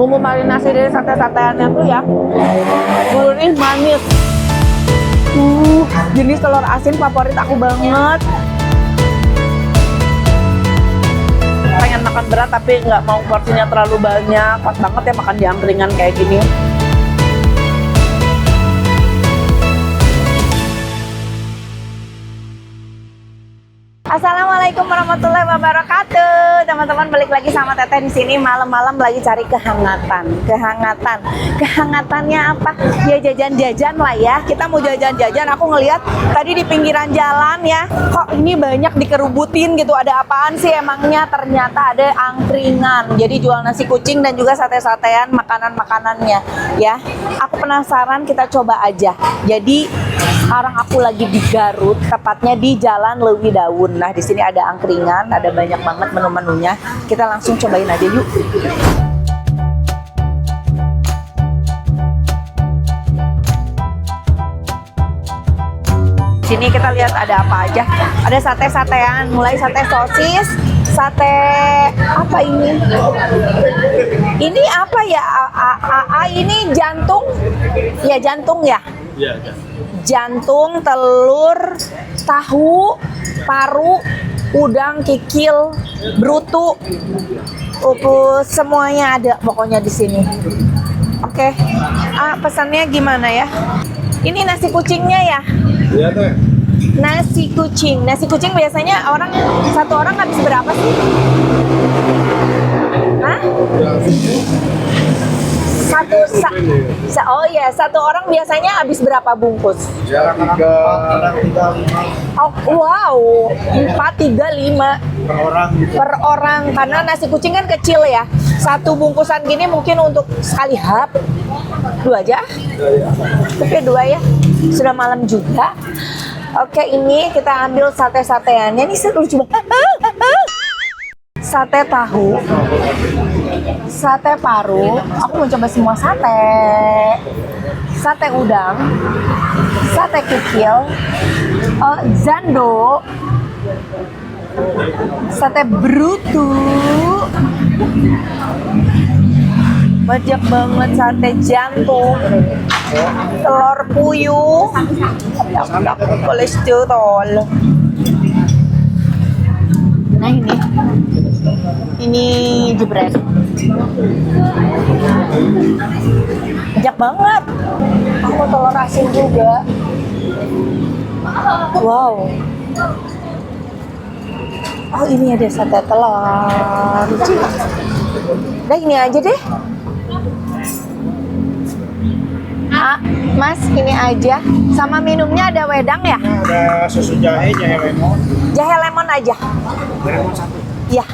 Bumbu marinasi dari sate-sateannya tuh ya gurih manis. Jenis telur asin favorit aku banget. Pengen makan berat tapi nggak mau porsinya terlalu banyak. Pas banget ya makan di angkringan kayak gini. Assalamualaikum warahmatullahi wabarakatuh. Teman-teman, balik lagi sama Teteh di sini. Malam-malam lagi cari kehangatan. Kehangatannya apa? Ya jajan-jajan lah ya. Kita mau jajan-jajan. Aku ngeliat tadi di pinggiran jalan ya. Kok ini banyak dikerubutin gitu. Ada apaan sih emangnya? Ternyata ada angkringan. Jadi jual nasi kucing dan juga sate-satean, makanan-makanannya ya. Aku penasaran, kita coba aja. Jadi sekarang aku lagi di Garut, tepatnya di Jalan Lewi Daun. Nah, di sini ada angkringan, ada banyak banget menu-menunya. Kita langsung cobain aja yuk. Sini kita lihat ada apa aja. Ada sate-satean, mulai sate sosis, sate apa ini? Ini apa ya? Ini jantung? Ya jantung ya? Iya, jantung, telur, tahu, paru, udang, kikil, brutu, semuanya ada pokoknya di sini. Oke, pesannya gimana ya? Ini nasi kucingnya ya? Iya teh. Nasi kucing biasanya satu orang habis berapa sih? Hah? Satu orang biasanya habis berapa bungkus? Ya, 3, 5. Oh, wow, 4, 3, 5 per orang. Karena nasi kucing kan kecil ya. Satu bungkusan gini mungkin untuk sekali hap. 2 aja? Oke, 2 ya. Sudah malam juga. Oke, ini kita ambil sate-sateannya. Ini lucu banget. Sate tahu, sate paru, aku mau coba semua sate, sate udang, sate kikil, zando, sate brutu, banyak banget, sate jantung, telur puyuh, kolesterol. Nah ini jebret, banyak banget. Aku telur asin juga. Wow. Oh, ini ada sate telur. Udah ini aja deh. Mas, ini aja. Sama minumnya ada wedang ya? Ada susu jahe lemon. Jahe lemon aja. Lemon 1. Iya.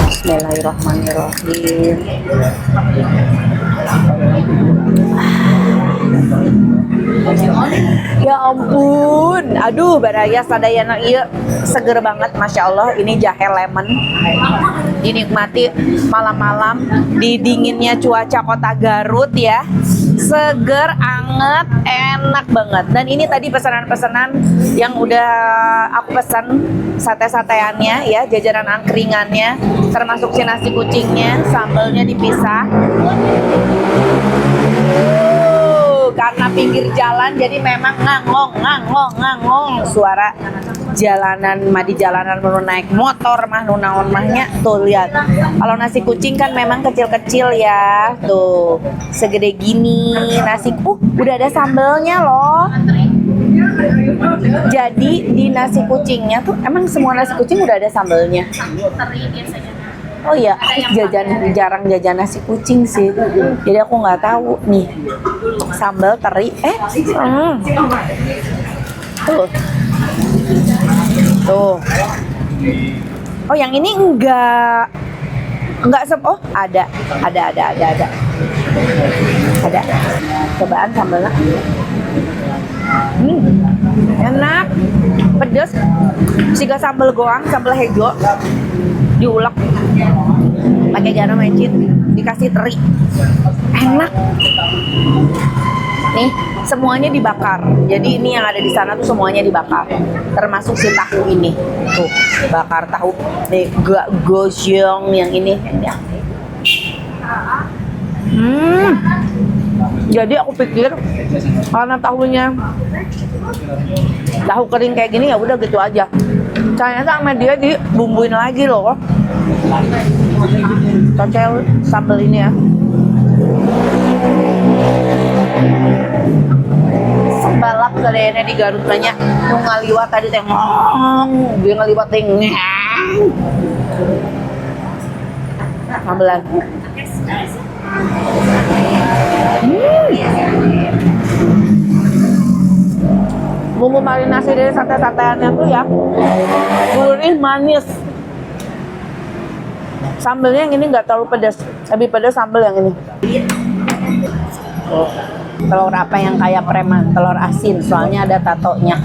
Bismillahirrahmanirrahim. Ya ampun, aduh baraya sadayana ieu seger banget, masya Allah. Ini jahe lemon, dinikmati malam-malam di dinginnya cuaca kota Garut ya. Seger, anget, enak banget. Dan ini tadi pesanan-pesanan yang udah aku pesan, sate-sateannya ya, jajanan angkringannya, termasuk si nasi kucingnya, sambalnya dipisah. Karena pinggir jalan jadi memang ngangong suara jalanan di jalanan mau naik motor mah nunaon mahnya tuh lihat. Kalau nasi kucing kan memang kecil-kecil ya, tuh segede gini nasi. Udah ada sambalnya loh. Jadi di nasi kucingnya tuh emang semua nasi kucing udah ada sambalnya. Oh iya, jarang jajan nasi kucing sih. Jadi aku nggak tahu nih sambal teri. Tuh. Oh, yang ini enggak ada. Ada. Cobaan sambalnya. Enak, pedes. Siga sambal goang, sambal hejo diulek. pakai garam mecin, dikasih teri, enak. Nih semuanya dibakar, jadi ini yang ada di sana tuh semuanya dibakar, termasuk si tahu ini tuh bakar tahu. Nih gojong yang ini ya. Jadi aku pikir karena tahunya tahu kering kayak gini ya udah gitu aja. Ternyata sama dia dibumbuin lagi loh. Cocel sambal ini ya. Sembalap kaliannya di Garut banyak nu ngaliwat tadi teh ngong, dia ngaliwat teh ngang. Sambelan. Bumbu marinasi dari sate-sateannya tuh ya gurih manis. Sambelnya yang ini nggak terlalu pedas, lebih pedas sambel yang ini. Telur apa yang kayak preman? Telur asin, soalnya ada tatonya.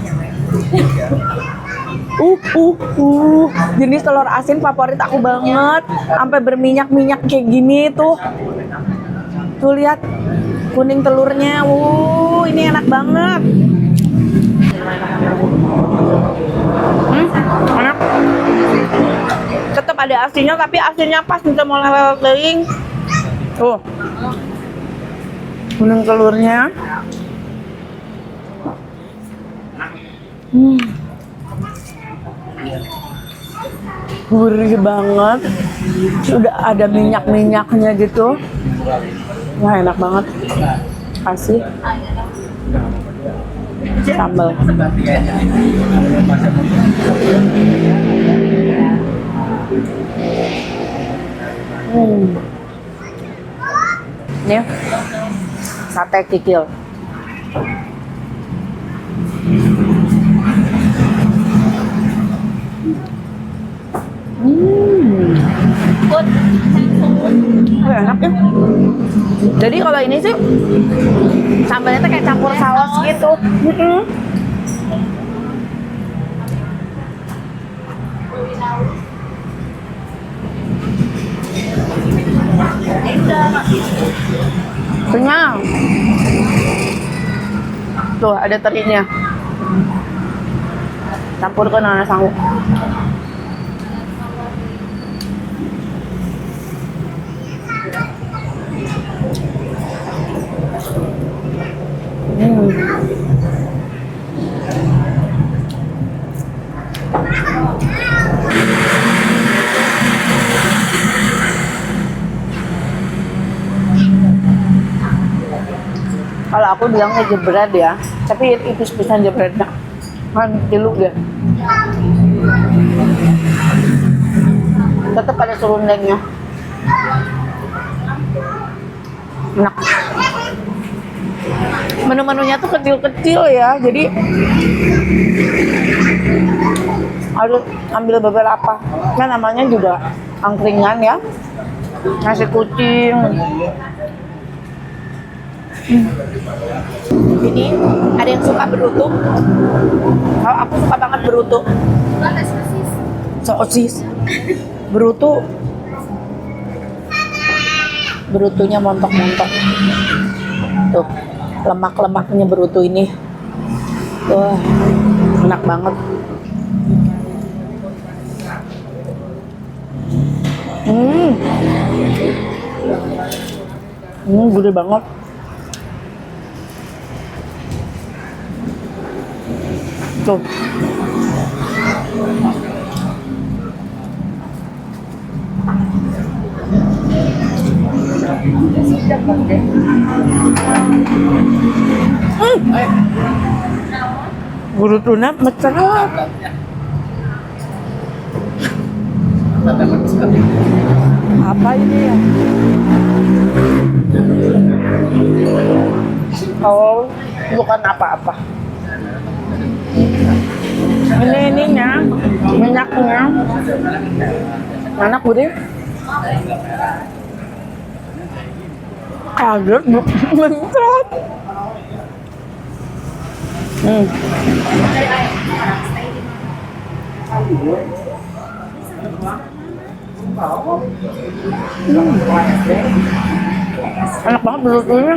Jenis telur asin favorit aku banget, sampai berminyak-minyak kayak gini tuh. Tuh lihat kuning telurnya, ini enak banget. Enak. Tetap ada asinnya, tapi asinnya pas bisa mau lewat teling. Tuh, kuning telurnya. Gurih banget, sudah ada minyak-minyaknya gitu. Wah enak banget. Kasih sambal. Nih sate kikil. Enak ya. Jadi kalau ini sih sambalnya tuh kayak campur saus gitu. Kenyang. Tuh ada terinya. Campur ke nana sangu. Kalau aku bilangnya jebret ya, tapi itu pisan jebretnya kan tiluk ya. Tetap ada serundengnya. Enak. Menu-menunya tuh kecil-kecil ya, jadi harus ambil beberapa. Kan namanya juga angkringan ya, nasi kucing. Ini ada yang suka berutuk. Kalau aku suka banget berutuk. Sosis. Berutu. Berutunya montok-montok. Tuh, lemak-lemaknya berutu ini. Wah, enak banget. Gede banget. Tuh. Guru tuna mesra. Apa ini ya? Oh, bukan apa-apa. Ini ininya, minyaknya. Mana gurih? Kaget, mencret. Enak banget dulu-dulunya.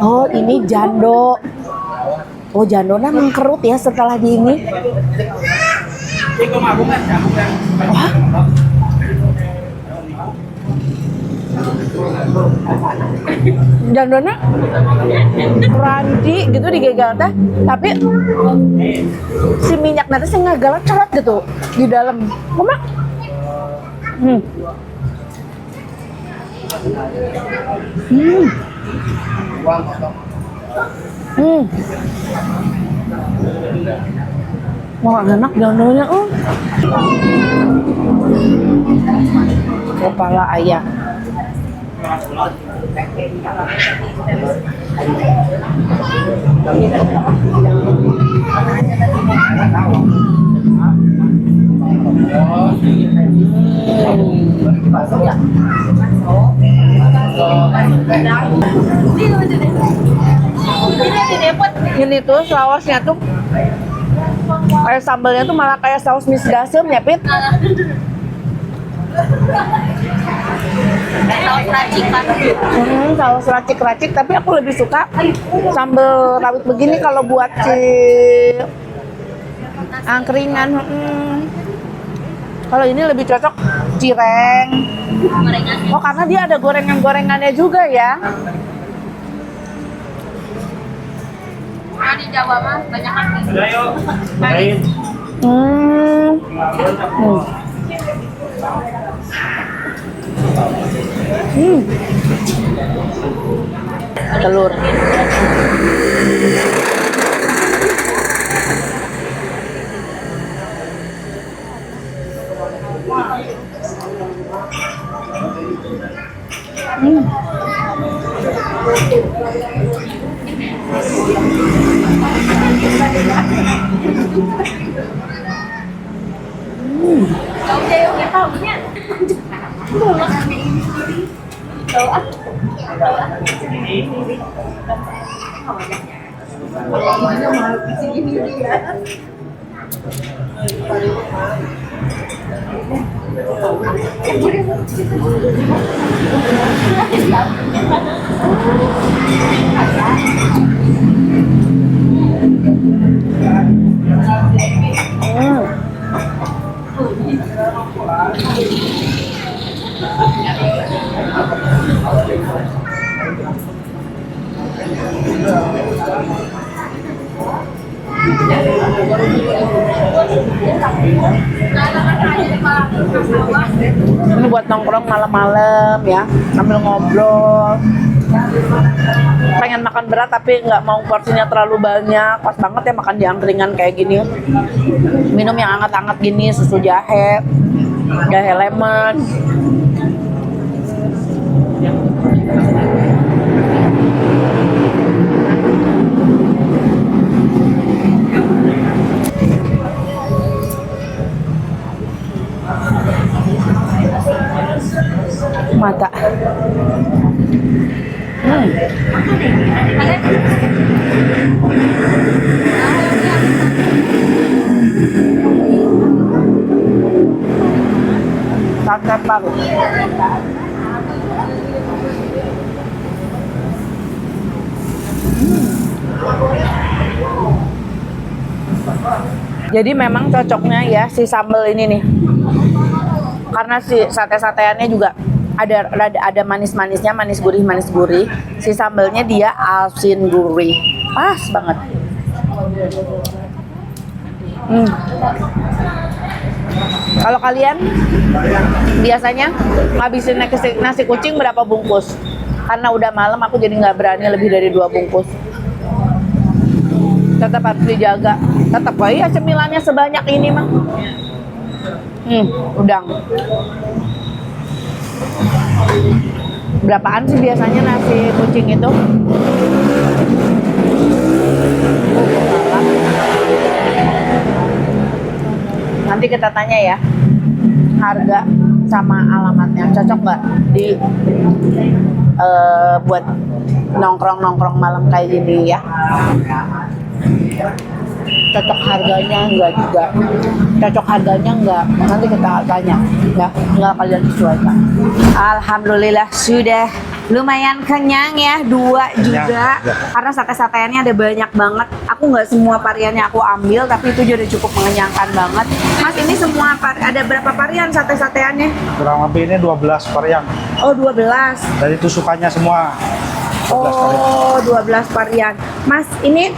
Oh, ini jando. Oh, jandona mengkerut ya setelah di ini. Wah. Jandona crunchy gitu digegal teh, tapi si minyak nanti sih ngagalan cerot gitu di dalam. Kumaha? Hmm. Hmm. Hmm. Wah, enak jandolnya. Kepala ayam. Ini tuh sausnya tuh kayak sambalnya tuh malah kayak saus mis gasem ya, Pit? Saus racikan. Saus racik-racik, tapi aku lebih suka sambal rawit begini kalau buat si angkringan. Kalau ini lebih cocok cireng. Gorengannya. Oh, karena dia ada gorengan-gorengannya juga ya. Nah, di Jawa mah banyak kan. Udah yuk. Main. Telur. Jauh deh, nggak tahunya. Jauh ah. Ini buat nongkrong malam-malam ya, sambil ngobrol. Pengen makan berat tapi nggak mau porsinya terlalu banyak, pas banget ya makan di angkringan kayak gini. Minum yang hangat-hangat gini, susu jahe, jahe lemon. Mata. Sate paru. Jadi memang cocoknya ya si sambal ini nih, karena si sate-sateannya juga ada manis-manisnya, manis gurih. Si sambalnya dia asin gurih, pas banget. Kalau kalian biasanya ngabisin nasi kucing berapa bungkus? Karena udah malam aku jadi nggak berani lebih dari 2 bungkus. Tetap harus dijaga. Tetap ya cemilannya sebanyak ini mah. Udang. Berapaan sih biasanya nasi kucing itu? Nanti kita tanya ya harga sama alamatnya, cocok nggak di buat nongkrong malam kayak gini ya. Cocok harganya enggak juga. Cocok harganya enggak. Nanti kita tanya ya, enggak kalian sesuaikan. Alhamdulillah sudah lumayan kenyang ya, 2 juga. Karena sate-sateannya ada banyak banget. Aku nggak semua variannya aku ambil, tapi itu juga udah cukup mengenyangkan banget. Mas, ini semua ada berapa varian sate-sateannya? kurang lebih ini 12 varian. Oh, 12. Dari tusukannya semua. 12 varian. Oh, 12 varian. Mas, ini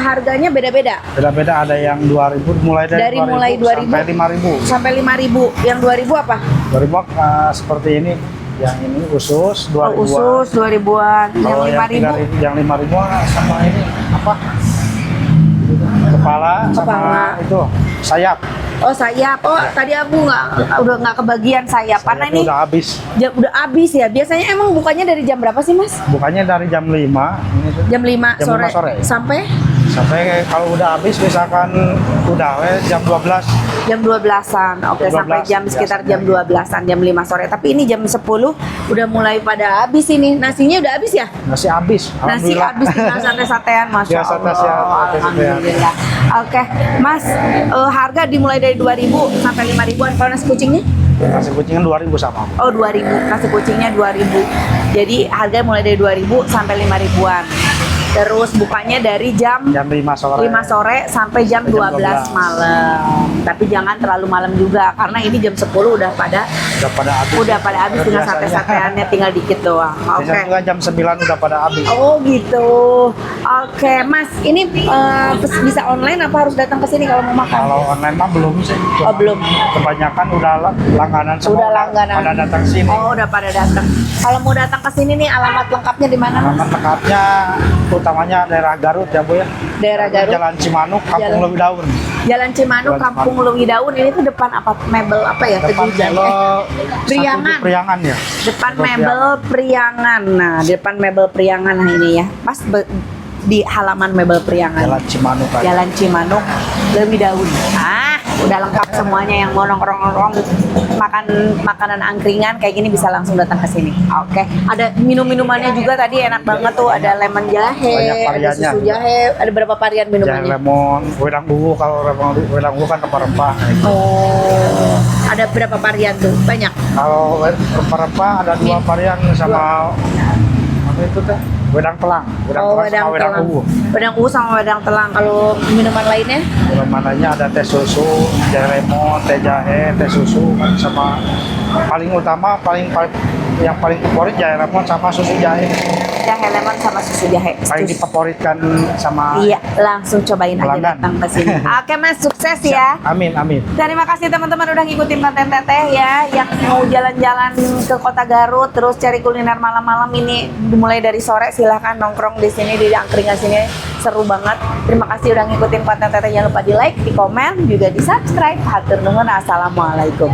harganya beda-beda? Beda-beda, ada yang 2.000 mulai dari, Mulai 2.000 2.000 sampai 5.000. sampai 5.000. Yang 2.000 apa? 2.000 seperti ini. Yang ini usus 2.000. Oh, usus 2.000-an. Yang Kalau 5.000? yang 5.000 sama ini apa? Kepala sama itu sayap. Oh, sayap. Oh, tadi aku udah nggak kebagian sayap. Karena Sayapnya ini udah habis. udah habis ya. Biasanya emang bukanya dari jam berapa sih, Mas? Bukannya dari jam 5 ini tuh. Jam 5 Jam sore. 5 sore. Sampai Kalau udah habis misalkan udah jam 12. jam 12-an. Oke, Jam sampai 12 jam sekitar jam biasanya. 12-an, jam 5 sore. Tapi ini jam 10 udah mulai pada habis ini. Nasinya udah habis ya? Nasi habis. Nasi Alhamdulillah. habis tinggal sate-satean, Masya Ya, Allah. sate-satean. Alhamdulillah. Oke, Mas, harga dimulai dari 2.000 sampai 5.000-an. Kalau nasi kucingnya? Nasi kucingnya 2.000 sama. Oh, 2.000. Nasi kucingnya 2.000. Jadi harga mulai dari 2.000 sampai 5.000-an. Terus bukanya dari jam Jam 5 sore. 5 sore sampai jam Sampai jam 12 12 malam. Tapi jangan terlalu malam juga karena ini jam 10 udah pada Udah pada habis. tinggal Biasanya. sate-sateannya tinggal dikit doang. Oke. Biasanya juga jam 9 udah pada habis. Oh gitu. Oke, Mas, ini bisa online apa harus datang ke sini kalau mau makan? Kalau online mah belum sih. Oh, belum. Kebanyakan udah langganan semua. Udah langganan. Pada datang sini. Oh, udah pada datang. Kalau mau datang ke sini nih alamat lengkapnya di mana, Mas? Alamat lengkapnya utamanya daerah Garut ya Bu ya. Daerah Garut. Jalan Cimanuk, Kampung Jalan- Lewi Daun. Jalan Cimanuk, Jalan Kampung Cimanuk. Lewi Daun. Ini tuh depan apa? Mebel apa ya? Depan Kejujan. Mebel Priangan. satu Priangan ya. Depan Mebel Mebel Priangan. Nah, di depan Mebel Priangan nah ini ya. Pas di halaman Mebel Priangan. Jalan Cimanuk aja. Jalan Cimanuk, Lewi Daun. Udah lengkap semuanya. Yang mau nongkrong-nongkrong makan makanan angkringan kayak gini bisa langsung datang ke sini. Oke. Ada minum-minumannya juga tadi enak banget tuh. Ada lemon jahe, Banyak ada variannya. susu jahe. Ada berapa varian Jahe minumannya? lemon, wedang uwu. Kalau wedang uwu kan rempah-rempah. Oh, ada berapa varian tuh? Banyak. Kalau rempah-rempah ada 2 varian sama apa itu teh? Wedang telang. Oh, Wedang telang sama wedang uwu. Wedang uwu sama wedang telang. Kalau minuman lainnya? Kalau mananya ada teh susu, jahe lemon, teh jahe, teh susu kan sama paling utama yang paling favorit jahe lemon sama susu jahe. Jahe lemon sama susu jahe. Paling difavoritkan sama Iya, langsung cobain aja pelanggan. datang ke sini. Oke, Mas, sukses ya. Amin, amin. Terima kasih teman-teman udah ngikutin konten Teteh ya. Yang mau jalan-jalan ke Kota Garut terus cari kuliner malam-malam ini dimulai dari sore, silahkan nongkrong di sini di angkringan sini, seru banget. Terima kasih udah ngikutin konten Teteh. Jangan lupa di like, di komen, juga di subscribe. Hatur nuhun, assalamualaikum.